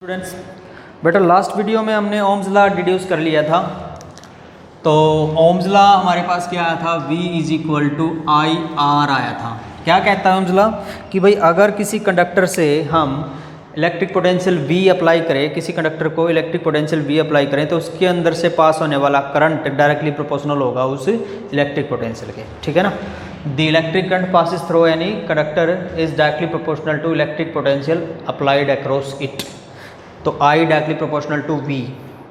Students, बेटा last video में हमने ओम्स लॉ डिड्यूस कर लिया था। तो ओम्स लॉ हमारे पास क्या आया था, V is equal to I R आया था। क्या कहता है ओम्स लॉ कि भाई अगर किसी कंडक्टर से हम इलेक्ट्रिक पोटेंशियल V अप्लाई करें, किसी कंडक्टर को इलेक्ट्रिक पोटेंशियल V अप्लाई करें तो उसके अंदर से पास होने वाला करंट डायरेक्टली प्रोपोर्शनल होगा उस इलेक्ट्रिक पोटेंशियल के। ठीक है ना। The electric current passes through any conductor is directly proportional to electric potential applied across it. तो I directly proportional to V।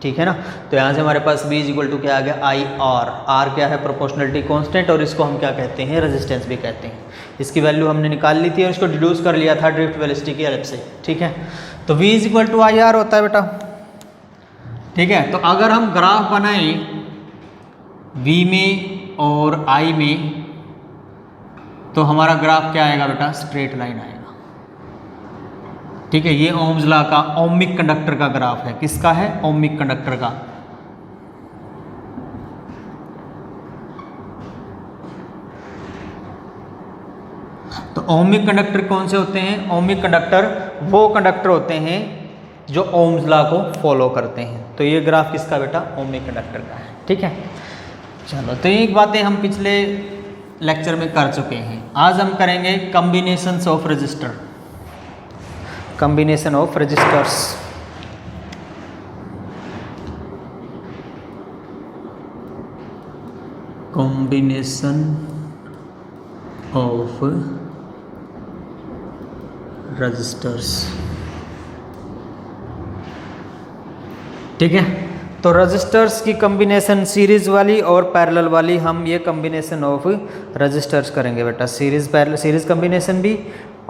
ठीक है ना। तो यहाँ से हमारे पास V इज इक्वल टू क्या आ गया, आई आर। आर क्या है, प्रोपोर्शनलिटी कांस्टेंट, और इसको हम क्या कहते हैं, रेजिस्टेंस भी कहते हैं। इसकी वैल्यू हमने निकाल ली थी और इसको डिड्यूस कर लिया था ड्रिफ्ट वेलोसिटी की हेल्प से। ठीक है। तो V is equal to I R होता है बेटा। ठीक है। तो अगर हम ग्राफ बनाएं V में और I में तो हमारा ग्राफ क्या आएगा बेटा, स्ट्रेट लाइन आएगा। ठीक है। ये ओम्स लॉ का ओमिक कंडक्टर का ग्राफ है। किसका है, ओमिक कंडक्टर का। तो ओमिक कंडक्टर कौन से होते हैं, ओमिक कंडक्टर वो कंडक्टर होते हैं जो ओम्स लॉ को फॉलो करते हैं। तो ये ग्राफ किसका बेटा, ओमिक कंडक्टर का है। ठीक है। चलो, तो ये बातें हम पिछले लेक्चर में कर चुके हैं। आज हम करेंगे combinations of register, combination of resistors। combination of resistors। ठीक है। तो रजिस्टर्स की कॉम्बिनेशन सीरीज वाली और पैरेलल वाली, हम ये कॉम्बिनेशन ऑफ रजिस्टर्स करेंगे बेटा। सीरीज कॉम्बिनेशन भी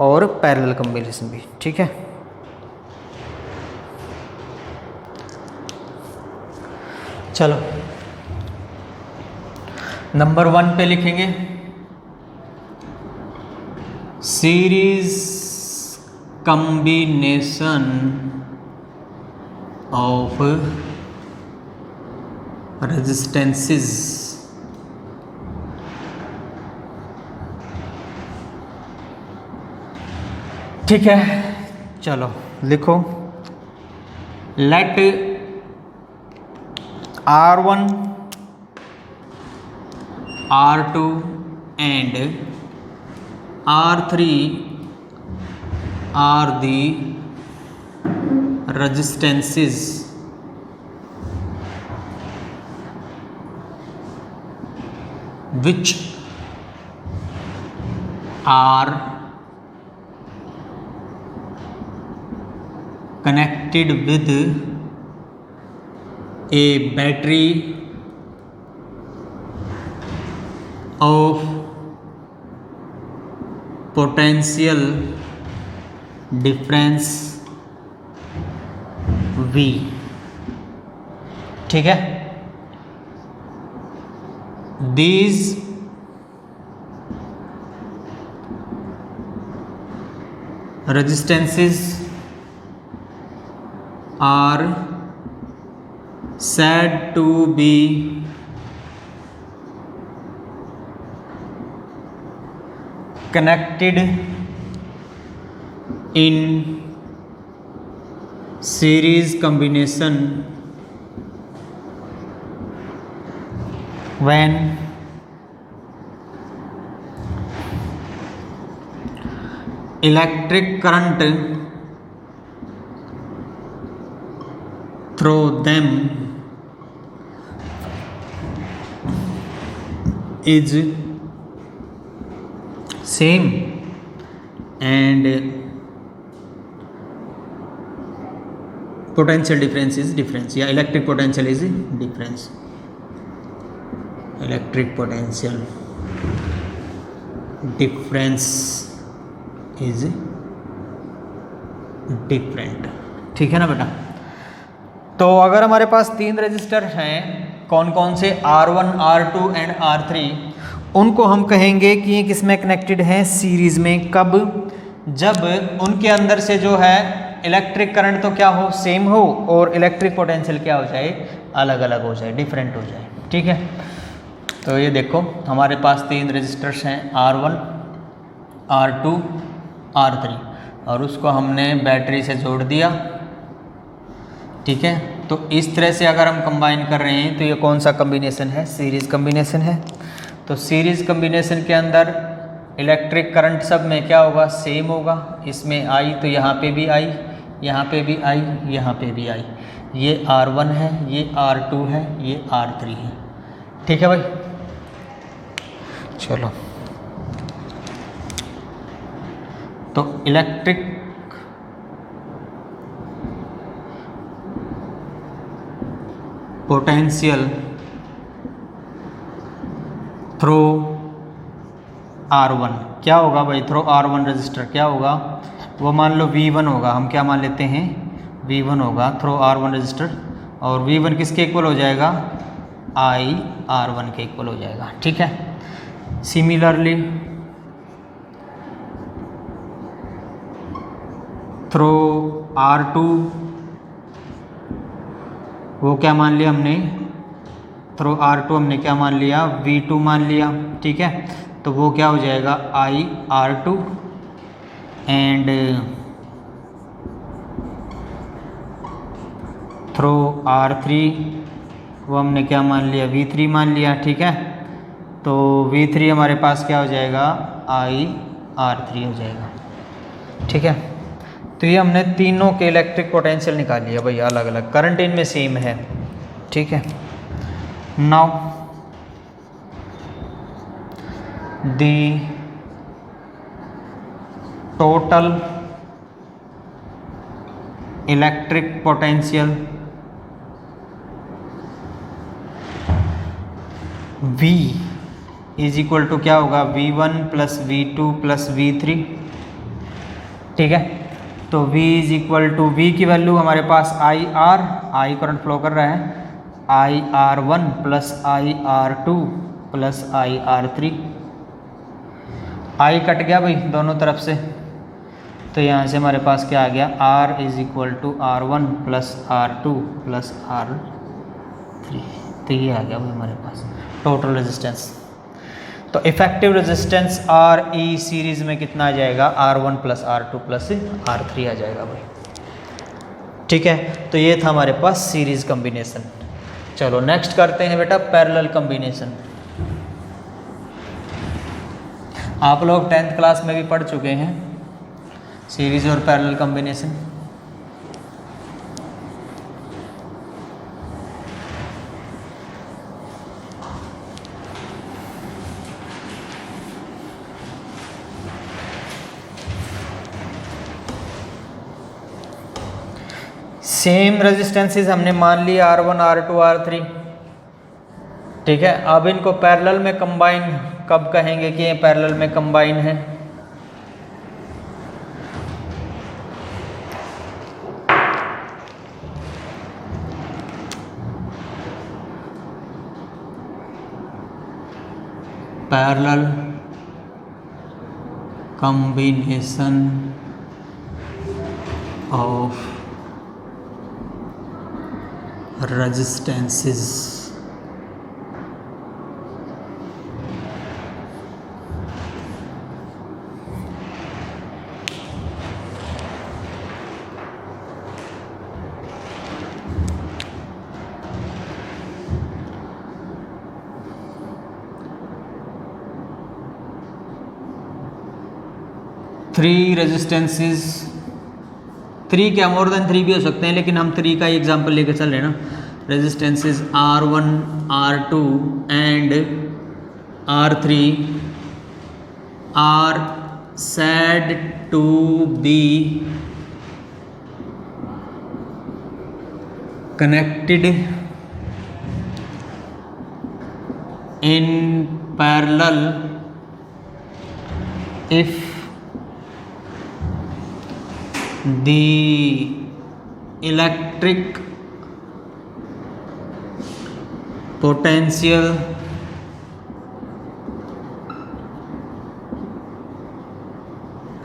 और पैरेलल कॉम्बिनेशन भी। ठीक है। चलो, नंबर 1 पे लिखेंगे सीरीज कॉम्बिनेशन ऑफ रेजिस्टेंसेस। ठीक है। चलो लिखो, let R1 R2 and R3 are the resistances which are connected with a battery of potential difference V। ठीक है। These resistances are said to be connected in series combination when electric current through them is same and potential difference is difference, या electric potential is difference, electric potential difference is different। ठीक है ना बेटा। तो अगर हमारे पास 3 register हैं, कौन कौन से, R1 R2 एंड R3, उनको हम कहेंगे कि ये किस में कनेक्टेड हैं, सीरीज में। कब, जब उनके अंदर से जो है इलेक्ट्रिक करंट तो क्या हो, सेम हो, और इलेक्ट्रिक पोटेंशियल क्या हो जाए, अलग अलग हो जाए, डिफरेंट हो जाए। ठीक है। तो ये देखो हमारे पास 3 रजिस्टर्स हैं, R1 R2 R3, और उसको हमने बैटरी से जोड़ दिया। ठीक है, तो इस तरह से अगर हम कंबाइन कर रहे हैं तो ये कौन सा कम्बिनेशन है? सीरीज़ कम्बिनेशन है। तो सीरीज़ कम्बिनेशन के अंदर इलेक्ट्रिक करंट सब में क्या होगा? सेम होगा। इसमें आई तो यहाँ पे भी आई, यहाँ पे भी आई, यहाँ पे भी आई। ये R1 है, ये R2 है, ये R3 है। ठीक है भाई, चलो। तो इलेक्ट्रिक पोटेंशियल थ्रू R1 क्या होगा भाई? थ्रू R1 रजिस्टर क्या होगा? वो मान लो V1 होगा, हम क्या मान लेते हैं? V1 होगा थ्रू R1 रजिस्टर, और V1 किसके इक्वल हो जाएगा? IR1 के इक्वल हो जाएगा। ठीक है, सिमिलरली थ्रू R2 वो क्या मान लिया हमने? थ्रू R2 हमने क्या मान लिया? V2 मान लिया। ठीक है, तो वो क्या हो जाएगा? IR2 एंड थ्रू R3 वो हमने क्या मान लिया? V3 मान लिया। ठीक है, तो V3 हमारे पास क्या हो जाएगा? IR3 हो जाएगा। ठीक है, तो ये हमने तीनों के इलेक्ट्रिक पोटेंशियल निकाल लिया भाई, अलग अलग, करंट इनमें सेम है। ठीक है, now the total electric potential V is equal to क्या होगा? V1 plus V2 plus V3। ठीक है, तो V is equal to, V की वैल्यू हमारे पास I करंट फ्लो कर रहा है, IR1 plus IR2 plus IR3। I cut गया भाई दोनों तरफ से, तो यहाँ से हमारे पास क्या आ गया? R is equal to R1 plus R2 plus R3। तो ये आ गया भाई हमारे पास टोटल रेजिस्टेंस। तो इफेक्टिव रेजिस्टेंस RE सीरीज में कितना आ जाएगा? R1 plus R2 plus R3 आ जाएगा भाई। ठीक है, तो ये था हमारे पास सीरीज कॉम्बिनेशन। चलो नेक्स्ट करते हैं बेटा पैरेलल कॉम्बिनेशन। आप लोग 10th क्लास में भी पढ़ चुके हैं सीरीज और पैरेलल कॉम्बिनेशन। सेम रेजिस्टेंसेस हमने मान लिया R1, R2, R3। ठीक है, अब इनको पैरेलल में कंबाइन कब कहेंगे कि ये पैरेलल में कंबाइन है? Parallel combination of resistances three resistances, three क्या मोर देन थ्री भी हो सकते हैं, लेकिन हम थ्री का ही एग्जाम्पल लेकर चल रहे हैं ना। Resistances R1, R2 and R3 are said to be connected in parallel if the electric potential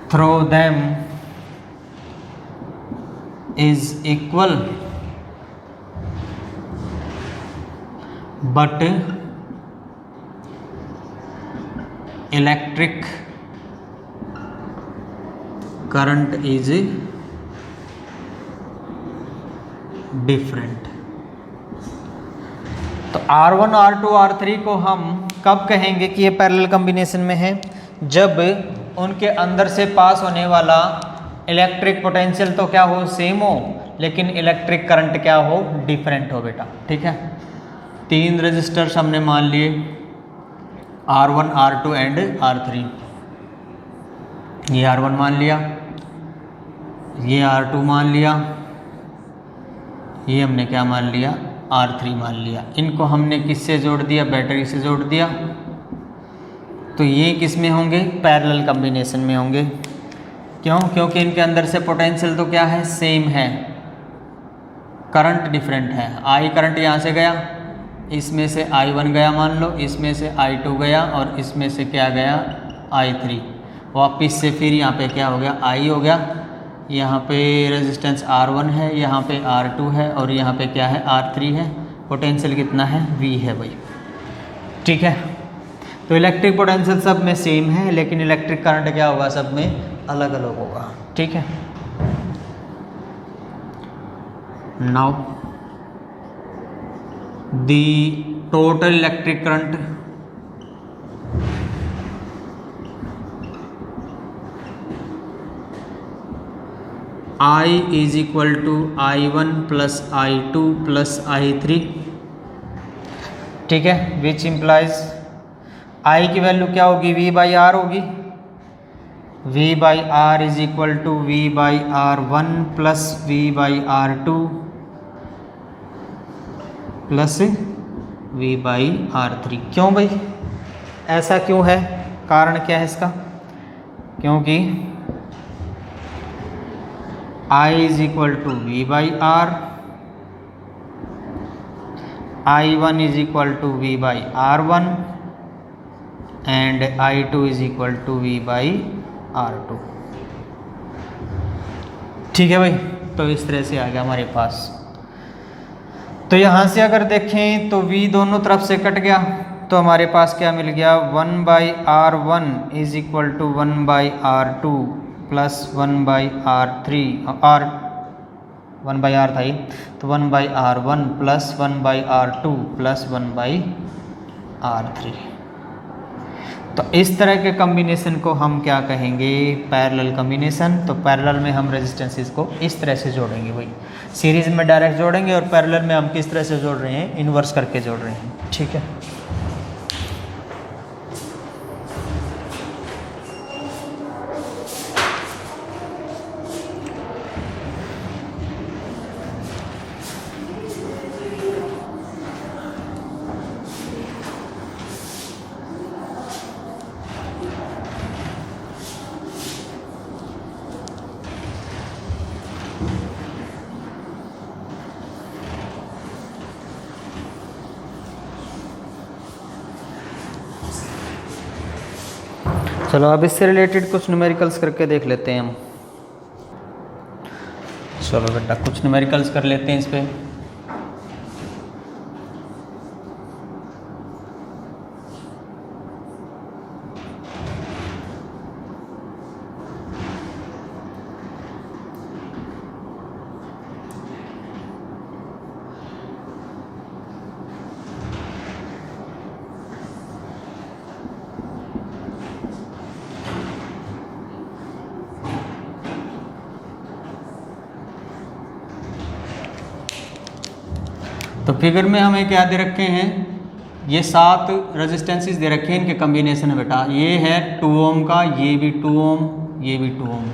through them is equal but electric current is different. तो R1 R2 R3 को हम कब कहेंगे कि ये पैरेलल कॉम्बिनेशन में है? जब उनके अंदर से पास होने वाला इलेक्ट्रिक पोटेंशियल तो क्या हो, सेम हो, लेकिन इलेक्ट्रिक करंट क्या हो, डिफरेंट हो बेटा। ठीक है, 3 रजिस्टर्स हमने मान लिए R1 R2 एंड R3। ये R1 मान लिया, ये R2 मान लिया, ये हमने क्या मान लिया, R3 मान लिया। इनको हमने किससे जोड़ दिया, बैटरी से जोड़ दिया। तो ये किस में होंगे, पैरेलल कॉम्बिनेशन में होंगे। क्यों? क्योंकि इनके अंदर से पोटेंशियल तो क्या है, सेम है, करंट डिफरेंट है। I करंट यहाँ से गया, इसमें से I1 गया मान लो, इसमें से I2 गया और इसमें से क्या गया, I3। वापस से फिर यहाँ पे क्या हो गया, I हो गया। यहाँ पे रेजिस्टेंस R1 है, यहाँ पे R2 है और यहाँ पे क्या है, R3 है। पोटेंशियल कितना है, V है भाई। ठीक है, तो इलेक्ट्रिक पोटेंशियल सब में सेम है, लेकिन इलेक्ट्रिक करंट क्या होगा, सब में अलग अलग होगा। ठीक है, now the total electric current I is equal to I1 plus I2 plus I3। ठीक है, विच इम्प्लाइज I की वैल्यू क्या होगी, V बाई R होगी। V by R is equal to V by R1 plus V by R2 plus V by R3। क्यों भाई, ऐसा क्यों है, कारण क्या है इसका? क्योंकि I is equal to V by R, I1 is equal to V by R1 and I2 is equal to V by R2। ठीक है भाई, तो इस तरह से आ गया हमारे पास। तो यहाँ से अगर देखें तो V दोनों तरफ से कट गया, तो हमारे पास क्या मिल गया, 1 by R1 is equal to 1 by R2 plus 1 by R3, R 1 by R था ये, तो 1 by R1 plus 1 by R2 plus 1 by R3। तो इस तरह के कॉम्बिनेशन को हम क्या कहेंगे, पैरेलल कॉम्बिनेशन। तो पैरेलल में हम रेजिस्टेंसेस को इस तरह से जोड़ेंगे भाई, सीरीज में डायरेक्ट जोड़ेंगे और पैरेलल में हम किस तरह से जोड़ रहे हैं, इन्वर्स करके जोड़ रहे हैं। ठीक है, चलो अब इससे रिलेटेड कुछ न्यूमेरिकल्स करके देख लेते हैं हम। चलो बेटा कुछ न्यूमेरिकल्स कर लेते हैं इस पे। तो फिगर में हमें क्या दे रखे हैं, ये 7 रेजिस्टेंसेस दे रखे हैं, इनके कॉम्बिनेशन है बेटा। ये है 2 ओम का, ये भी 2 ओम, ये भी 2 ओम।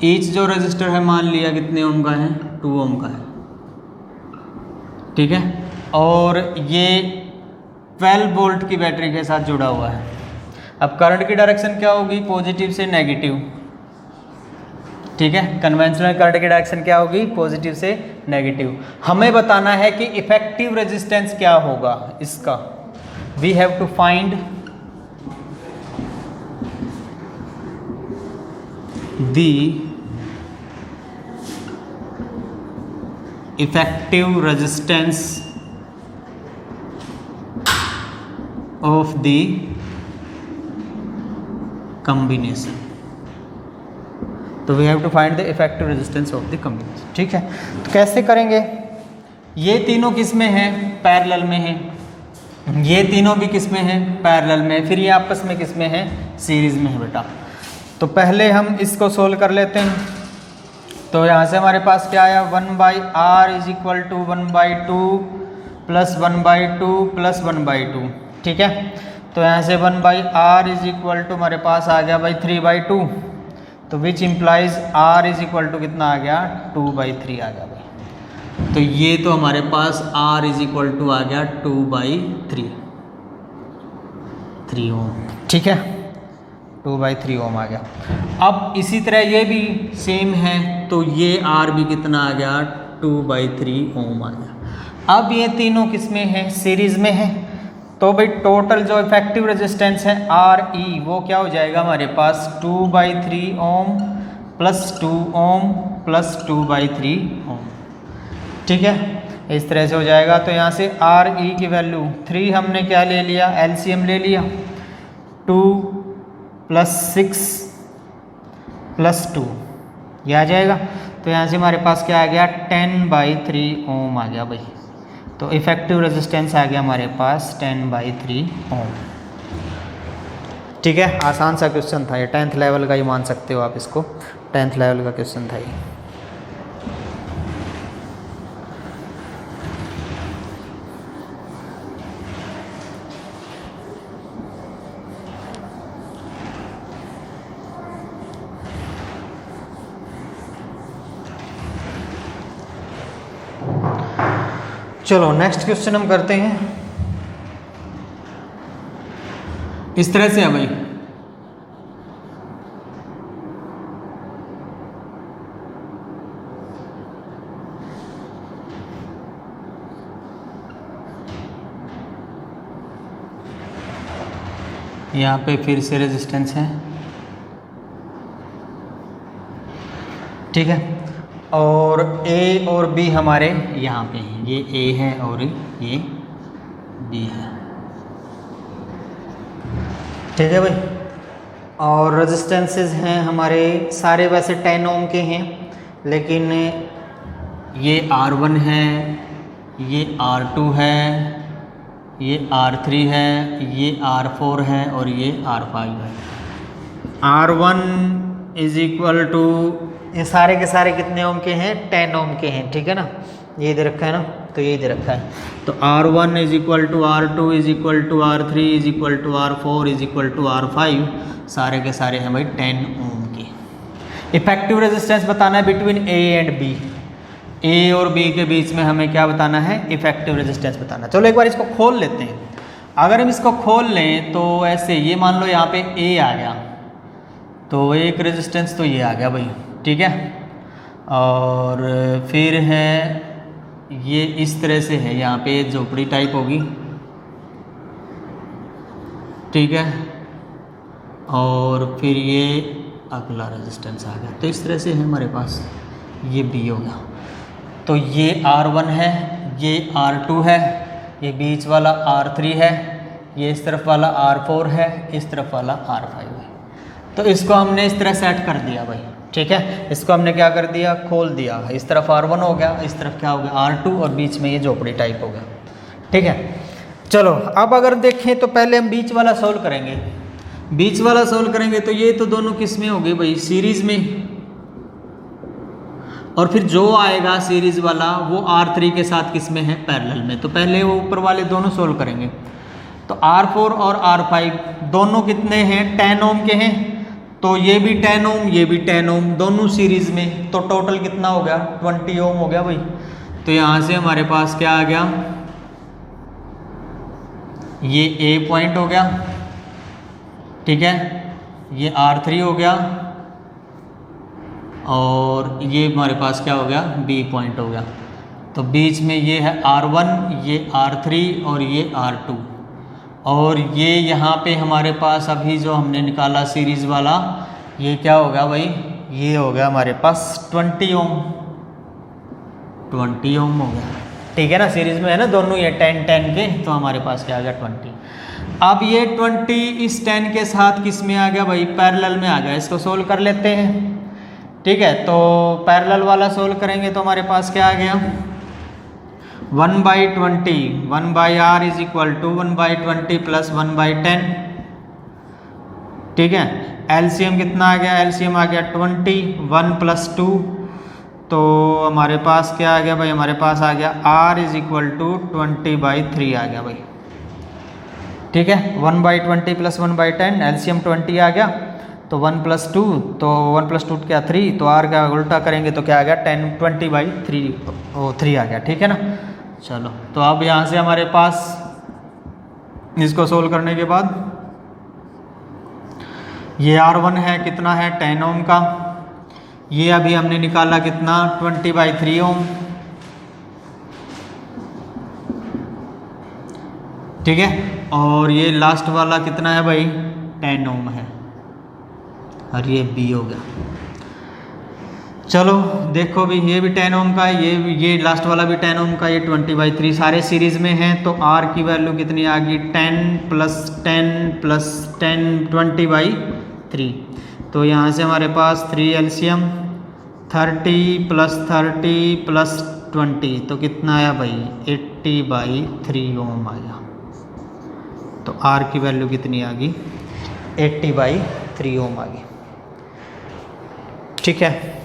ईच जो रजिस्टर है मान लिया कितने ओम का है, 2 ओम का है। ठीक है, और ये 12 वोल्ट की बैटरी के साथ जुड़ा हुआ है। अब करंट की डायरेक्शन क्या होगी, पॉजिटिव से नेगेटिव। ठीक है, कन्वेंशनल करंट की डायरेक्शन क्या होगी, पॉजिटिव से नेगेटिव। हमें बताना है कि इफेक्टिव रेजिस्टेंस क्या होगा इसका। We have to find the effective resistance of the combination. तो we have to find the effective resistance of the combination. ठीक है, तो कैसे करेंगे, ये तीनों किस में हैं? पैरेलल में हैं। ये तीनों भी किस में हैं? पैरेलल में। फिर ये आपस में किस में हैं? सीरीज में है बेटा। तो पहले हम इसको सोल्व कर लेते हैं। तो यहाँ से हमारे पास क्या आया? 1/r is equal to 1/2 plus 1/2 plus 1/2। ठीक है, तो यहाँ से 1/r इज इक्वल टू हमारे पास आ गया भाई 3/2। तो which implies r is equal to कितना आ गया? 2/3 आ गया भाई। तो ये तो हमारे पास r इज इक्वल टू आ गया 2/3 ओम। ठीक है, 2/3 ओम आ गया। अब इसी तरह ये भी सेम है, तो ये r भी कितना आ गया? 2/3 ओम आ गया। अब ये तीनों किस में है? सीरीज में है। तो भाई टोटल जो इफेक्टिव रेजिस्टेंस है RE वो क्या हो जाएगा हमारे पास? 2/3 ओम प्लस 2 ओम प्लस 2/3 ओम। ठीक है, इस तरह से हो जाएगा। तो यहाँ से RE की वैल्यू 3 हमने क्या ले लिया? LCM ले लिया। 2 + 6 + 2 ये आ जाएगा। तो यहाँ से हमारे पास क्या आ गया? 10/3 ओम आ गया भाई। तो इफेक्टिव रेजिस्टेंस आ गया हमारे पास 10/3 ओम। ठीक है, आसान सा क्वेश्चन था ये, 10th लेवल का ही मान सकते हो आप इसको, 10th लेवल का क्वेश्चन था ये। चलो नेक्स्ट क्वेश्चन हम करते हैं। इस तरह से है भाई, यहाँ पे फिर से रेजिस्टेंस है। ठीक है, और A और B हमारे यहाँ पे हैं। ये A है और ये B है। ठीक है भाई, और रेजिस्टेंसेस हैं हमारे सारे वैसे 10 ओम के हैं, लेकिन ये R1 है, ये R2 है, ये R3 है, ये R4 है और ये R5 है। R1 इज इक्वल टू, ये सारे के सारे कितने ओम के हैं? 10 ओम के हैं। ठीक है ना, ये दे रखा है ना, तो ये दे रखा है। तो R1 is equal to R2 is equal to R3 is equal to R4 is equal to R5, सारे के सारे हैं भाई 10 ओम के। इफेक्टिव रेजिस्टेंस बताना है between A and B। A और B के बीच में हमें क्या बताना है? इफेक्टिव रेजिस्टेंस बताना। चलो एक बार इसको खोल लेते हैं। अगर हम इसको खोल लें तो ऐसे, ये मान लो यहाँ पे A आ गया, तो एक रेजिस्टेंस तो ये आ गया भाई। ठीक है, और फिर है ये इस तरह से है, यहाँ पे झोपड़ी टाइप होगी। ठीक है, और फिर ये अगला रेजिस्टेंस आ गया। तो इस तरह से है हमारे पास, ये B होगा। तो ये R1 है, ये R2 है, ये बीच वाला R3 है, ये इस तरफ वाला R4 है, इस तरफ वाला R5 है। तो इसको हमने इस तरह सेट कर दिया भाई। ठीक है, इसको हमने क्या कर दिया? खोल दिया। इस तरफ R1 हो गया, इस तरफ क्या हो गया? R2, और बीच में ये झोपड़ी टाइप हो गया। ठीक है, चलो अब अगर देखें तो पहले हम बीच वाला सोल्व करेंगे। बीच वाला सोल्व करेंगे तो ये तो दोनों किस में हो गए भाई? सीरीज में। और फिर जो आएगा सीरीज वाला वो R3 के साथ किस में है? पैरेलल में। तो पहले वो ऊपर वाले दोनों सोल्व करेंगे। तो R4 और R5 दोनों कितने हैं? 10 ओम के हैं। तो ये भी 10 ओम, ये भी 10 ओम, दोनों सीरीज में। तो टोटल कितना हो गया? 20 ओम हो गया भाई। तो यहाँ से हमारे पास क्या आ गया? ये A पॉइंट हो गया। ठीक है, ये R3 हो गया, और ये हमारे पास क्या हो गया? B पॉइंट हो गया। तो बीच में ये है R1, ये R3 और ये R2, और ये यहाँ पे हमारे पास अभी जो हमने निकाला सीरीज वाला, ये क्या होगा भाई? ये हो गया हमारे पास 20 ओम। 20 ओम हो गया। ठीक है ना, सीरीज में है ना दोनों, ये 10 के, तो हमारे पास क्या आ गया? 20। अब ये 20 इस 10 के साथ किस में आ गया भाई? पैरेलल में आ गया। इसको सोल्व कर लेते हैं। ठीक है, तो पैरेलल वाला सोल्व करेंगे तो हमारे पास क्या आ गया? 1/20, 1/r is equal to 1/20 plus 1/10। ठीक है, एलसीएम कितना आ गया, एलसीएम आ गया 20, 1 + 2, तो हमारे पास क्या आ गया भाई, हमारे पास आ गया r इज इक्वल टू 20/3 आ गया भाई। ठीक है, 1/20 प्लस 1/10, एलसीएम 20 आ गया, तो 1 + 2, तो 1 + 2 क्या 3, तो r का उल्टा करेंगे तो क्या आ गया 20/3 आ गया। ठीक है ना। चलो, तो अब यहाँ से हमारे पास इसको सोल्व करने के बाद ये R1 है कितना है 10 ओम का, ये अभी हमने निकाला कितना 20/3 ओम। ठीक है, और ये लास्ट वाला कितना है भाई 10 ओम है, और ये B हो गया। चलो देखो भी, ये भी 10 ओम का है, ये लास्ट वाला भी 10 ओम का, ये 20/3 सारे सीरीज में हैं, तो R की वैल्यू कितनी आ गई 10 + 10 + 10 20/3। तो यहाँ से हमारे पास 3 एलसीएम 30 + 30 + 20, तो कितना आया भाई 80/3 ओम आया। तो R की वैल्यू कितनी आ गई 80/3 ओम आ गई। ठीक है,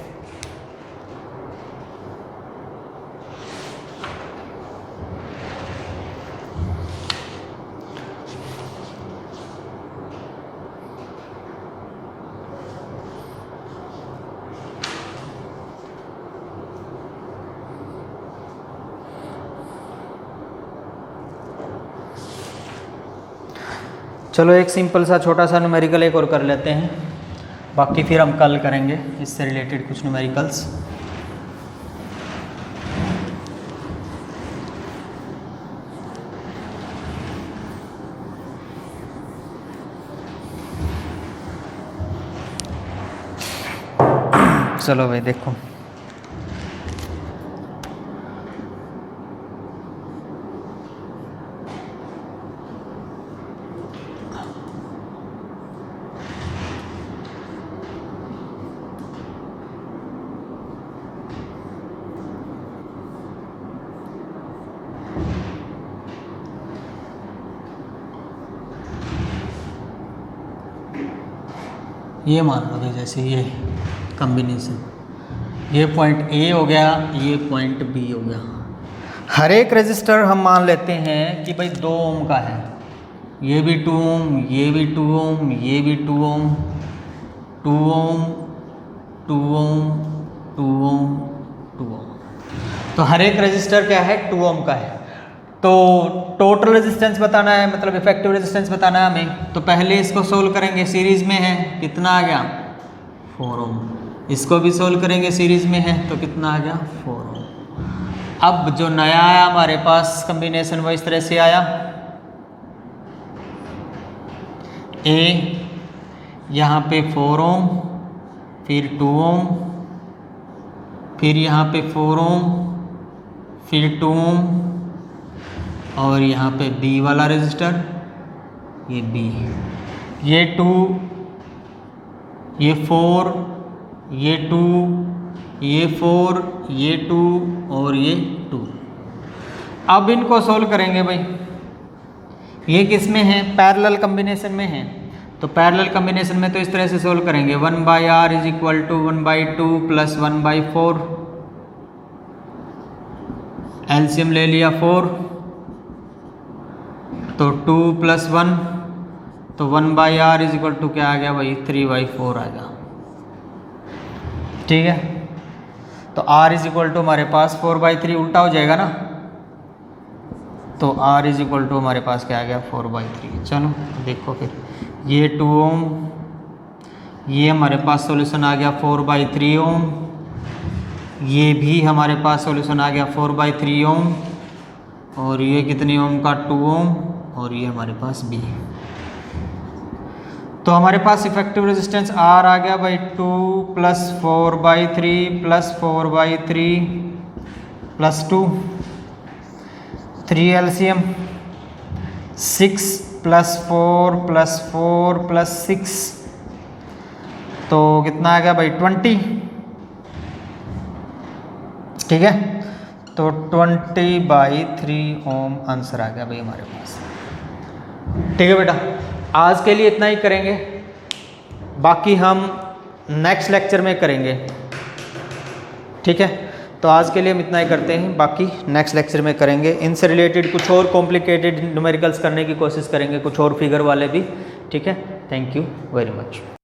चलो एक सिंपल सा छोटा सा न्यूमेरिकल एक और कर लेते हैं, बाकी फिर हम कल करेंगे इससे रिलेटेड कुछ न्यूमेरिकल्स। चलो भाई देखो, ये मान लो भाई जैसे ये कॉम्बिनेशन, ये पॉइंट ए हो गया, ये पॉइंट बी हो गया। हर एक रजिस्टर हम मान लेते हैं कि भाई 2 ओम का है, ये भी 2 ओम, ये भी 2 ओम, ये भी 2 ओम, 2 ओम, 2 ओम, 2 ओम, 2 ओम। तो हर एक रजिस्टर क्या है 2 ओम का है। तो टोटल रेजिस्टेंस बताना है, मतलब इफेक्टिव रेजिस्टेंस बताना है हमें, तो पहले इसको सोल्व करेंगे, सीरीज में है कितना आ गया 4 ओम। इसको भी सोल्व करेंगे, सीरीज में है तो कितना आ गया 4 ओम। अब जो नया आया हमारे पास कॉम्बिनेशन वो इस तरह से आया, ए यहाँ पे 4 ओम, फिर 2 ओम, फिर यहाँ पे 4 ओम, फिर 2 ओम, और यहाँ पे B वाला रजिस्टर, ये B, ये 2, ये 4, ये 2, ये 4, ये 2 और ये 2। अब इनको सोल्व करेंगे भाई, ये किस में है पैरेलल कॉम्बिनेशन में है, तो पैरेलल कॉम्बिनेशन में तो इस तरह से सोल्व करेंगे 1/r is equal to 1/2 plus 1/4, LCM ले लिया 4, तो 2 + 1, तो 1/r इज इक्वल टू क्या आ गया भाई 3/4 आ गया। ठीक है, तो r इज इक्वल टू हमारे पास 4/3 उल्टा हो जाएगा ना, तो r इज इक्वल टू हमारे पास क्या आ गया 4/3। चलो देखो फिर, ये 2 ओम, ये हमारे पास सॉल्यूशन आ गया 4/3 ओम, ये भी हमारे पास सॉल्यूशन आ गया 4/3 ओम, और ये कितनी ओम का 2 ओम, और ये हमारे पास B। तो हमारे पास इफेक्टिव रेजिस्टेंस R आ गया भाई 2 + 4/3 + 4/3 + 2, 3 एलसीएम 6 + 4 + 4 + 6, तो कितना आ गया भाई 20। ठीक है, तो 20/3 ओम आंसर आ गया भाई हमारे पास। ठीक है बेटा, आज के लिए इतना ही करेंगे, बाकी हम नेक्स्ट लेक्चर में करेंगे। ठीक है, तो आज के लिए हम इतना ही करते हैं, बाकी नेक्स्ट लेक्चर में करेंगे। इनसे रिलेटेड कुछ और कॉम्प्लिकेटेड न्यूमेरिकल्स करने की कोशिश करेंगे, कुछ और फिगर वाले भी। ठीक है, थैंक यू वेरी मच।